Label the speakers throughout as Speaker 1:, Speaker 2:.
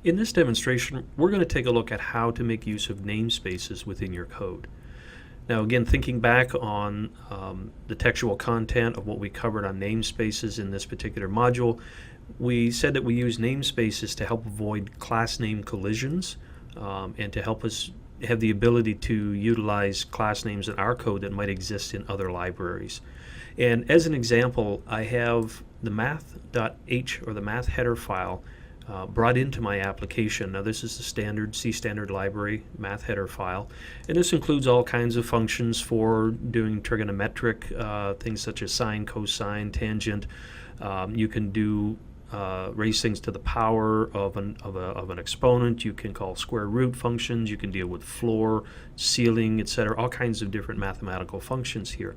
Speaker 1: In this demonstration, we're going to take a look at how to make use of namespaces within your code. Now again, thinking back on the textual content of what we covered on namespaces in this particular module, we said that we use namespaces to help avoid class name collisions and to help us have the ability to utilize class names in our code that might exist in other libraries. And as an example, I have the math.h or the math header file brought into my application. Now this is the standard C standard library math header file, and this includes all kinds of functions for doing trigonometric things such as sine, cosine, tangent. You can do raise things to the power of an exponent. You can call square root functions. You can deal with floor, ceiling, etc. All kinds of different mathematical functions here.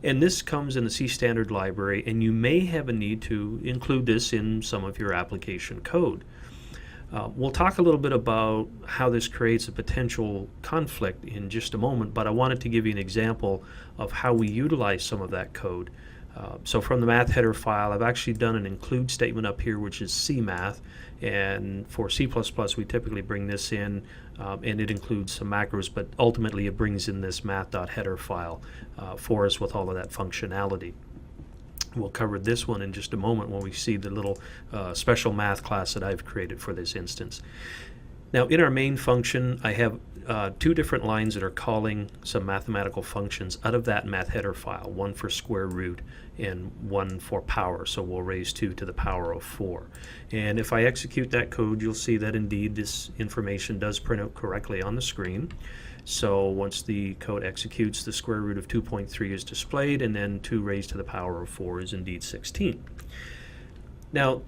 Speaker 1: And this comes in the C standard library, and you may have a need to include this in some of your application code. We'll talk a little bit about how this creates a potential conflict in just a moment, but I wanted to give you an example of how we utilize some of that code. So from the math header file, I've actually done an include statement up here, which is CMath, and for C++ we typically bring this in, and it includes some macros, but ultimately it brings in this math.header file for us with all of that functionality. We'll cover this one in just a moment when we see the little special math class that I've created for this instance. Now in our main function, I have two different lines that are calling some mathematical functions out of that math header file, one for square root and one for power. So we'll raise 2 to the power of 4. And if I execute that code, you'll see that indeed this information does print out correctly on the screen. So once the code executes, the square root of 2.3 is displayed, and then 2 raised to the power of 4 is indeed 16. Now,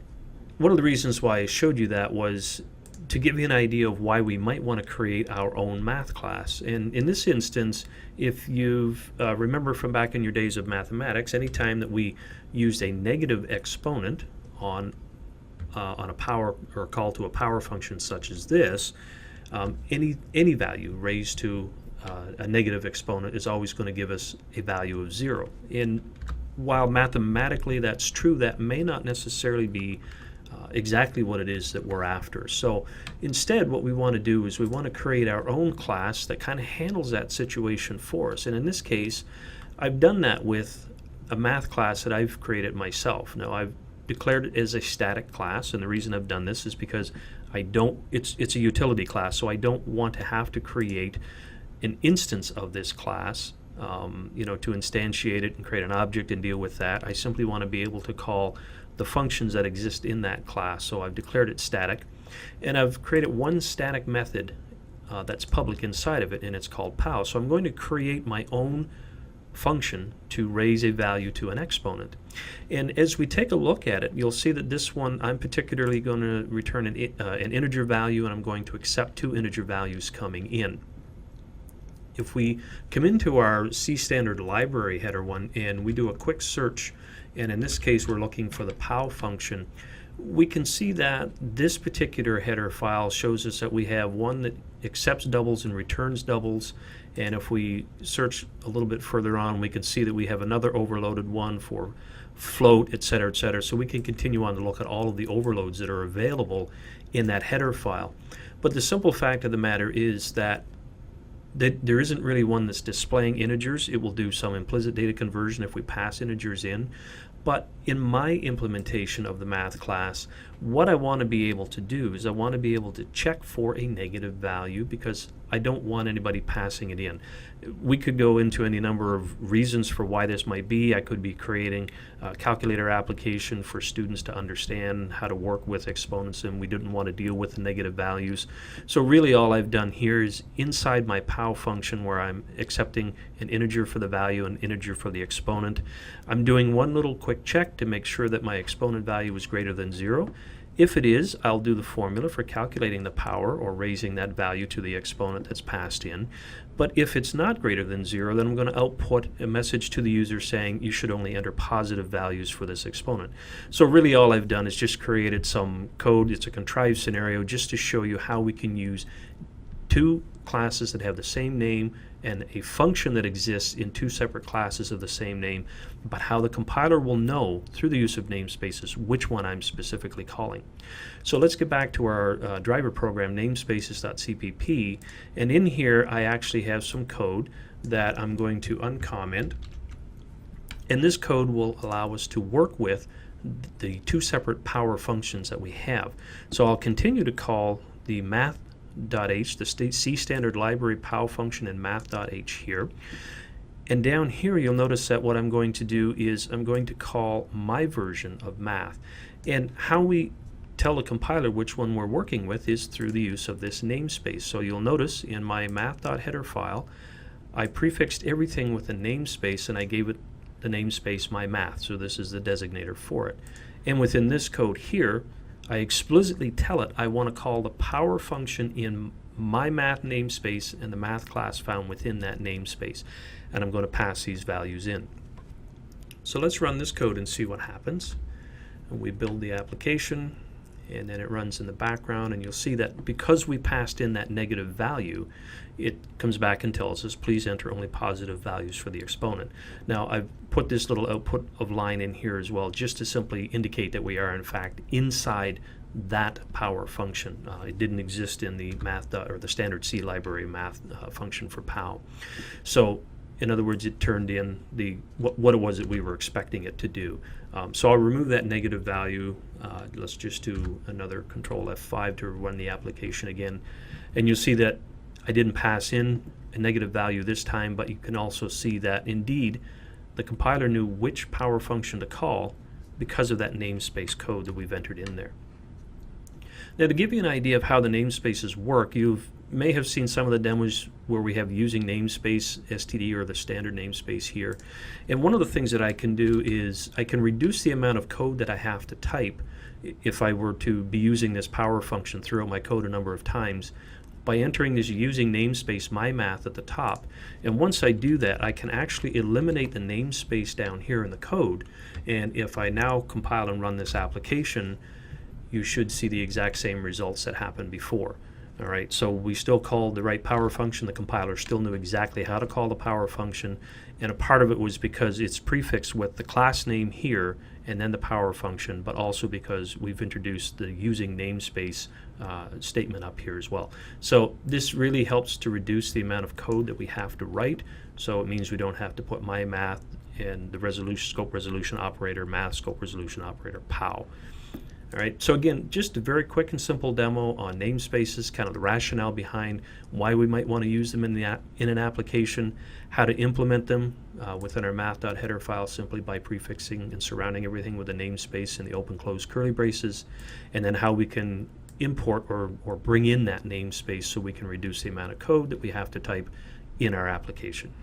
Speaker 1: one of the reasons why I showed you that was to give you an idea of why we might want to create our own math class. And in this instance, if you've remember from back in your days of mathematics, anytime that we used a negative exponent on a power or call to a power function such as this, any value raised to a negative exponent is always going to give us a value of 0. And while mathematically that's true, that may not necessarily be exactly what it is that we're after. So instead what we want to do is we want to create our own class that kind of handles that situation for us. And in this case, I've done that with a math class that I've created myself. Now I've declared it as a static class, and the reason I've done this is because it's a utility class, so I don't want to have to create an instance of this class to instantiate it and create an object and deal with that. I simply want to be able to call the functions that exist in that class. So I've declared it static, and I've created one static method that's public inside of it, and it's called pow. So I'm going to create my own function to raise a value to an exponent. And as we take a look at it, you'll see that this one I'm particularly going to return an integer value, and I'm going to accept 2 integer values coming in. If we come into our C standard library header one and we do a quick search, and in this case we're looking for the pow function, we can see that this particular header file shows us that we have one that accepts doubles and returns doubles. And if we search a little bit further on, we can see that we have another overloaded one for float, etc., etc. So we can continue on to look at all of the overloads that are available in that header file. But the simple fact of the matter is that there isn't really one that's displaying integers. It will do some implicit data conversion if we pass integers in. But in my implementation of the math class, what I want to be able to do is I want to be able to check for a negative value because I don't want anybody passing it in. We could go into any number of reasons for why this might be. I could be creating a calculator application for students to understand how to work with exponents, and we didn't want to deal with the negative values. So really all I've done here is inside my pow function, where I'm accepting an integer for the value and an integer for the exponent, I'm doing one little quick check to make sure that my exponent value is greater than 0. If it is, I'll do the formula for calculating the power or raising that value to the exponent that's passed in. But if it's not greater than 0, then I'm going to output a message to the user saying you should only enter positive values for this exponent. So really all I've done is just created some code. It's a contrived scenario just to show you how we can use two classes that have the same name and a function that exists in two separate classes of the same name, but how the compiler will know through the use of namespaces which one I'm specifically calling. So let's get back to our driver program, namespaces.cpp, and in here I actually have some code that I'm going to uncomment, and this code will allow us to work with the two separate power functions that we have. So I'll continue to call the math.h, the C standard library POW function in math.h here. And down here you'll notice that what I'm going to do is I'm going to call my version of math. And how we tell the compiler which one we're working with is through the use of this namespace. So you'll notice in my math.header file I prefixed everything with a namespace and I gave it the namespace my math. So this is the designator for it. And within this code here I explicitly tell it I want to call the power function in my math namespace and the math class found within that namespace. And I'm going to pass these values in. So let's run this code and see what happens. And we build the application and then it runs in the background, and you'll see that because we passed in that negative value, it comes back and tells us please enter only positive values for the exponent. Now I've put this little output of line in here as well just to simply indicate that we are in fact inside that power function. It didn't exist in the math or the standard C library math function for POW. So in other words, it turned in the what it was that we were expecting it to do. So I'll remove that negative value. Let's just do another Control F5 to run the application again. And you'll see that I didn't pass in a negative value this time, but you can also see that indeed the compiler knew which power function to call because of that namespace code that we've entered in there. Now to give you an idea of how the namespaces work, you may have seen some of the demos where we have using namespace std or the standard namespace here. And one of the things that I can do is I can reduce the amount of code that I have to type if I were to be using this power function throughout my code a number of times by entering this using namespace my math at the top. And once I do that, I can actually eliminate the namespace down here in the code. And if I now compile and run this application, you should see the exact same results that happened before. All right, so we still called the right power function. The compiler still knew exactly how to call the power function, and a part of it was because it's prefixed with the class name here and then the power function, but also because we've introduced the using namespace statement up here as well. So this really helps to reduce the amount of code that we have to write. So it means we don't have to put my math and the resolution scope resolution operator math scope resolution operator POW. All right, so again, just a very quick and simple demo on namespaces, kind of the rationale behind why we might want to use them in an application, how to implement them within our math.header file simply by prefixing and surrounding everything with a namespace in the open close curly braces, and then how we can import or bring in that namespace so we can reduce the amount of code that we have to type in our application.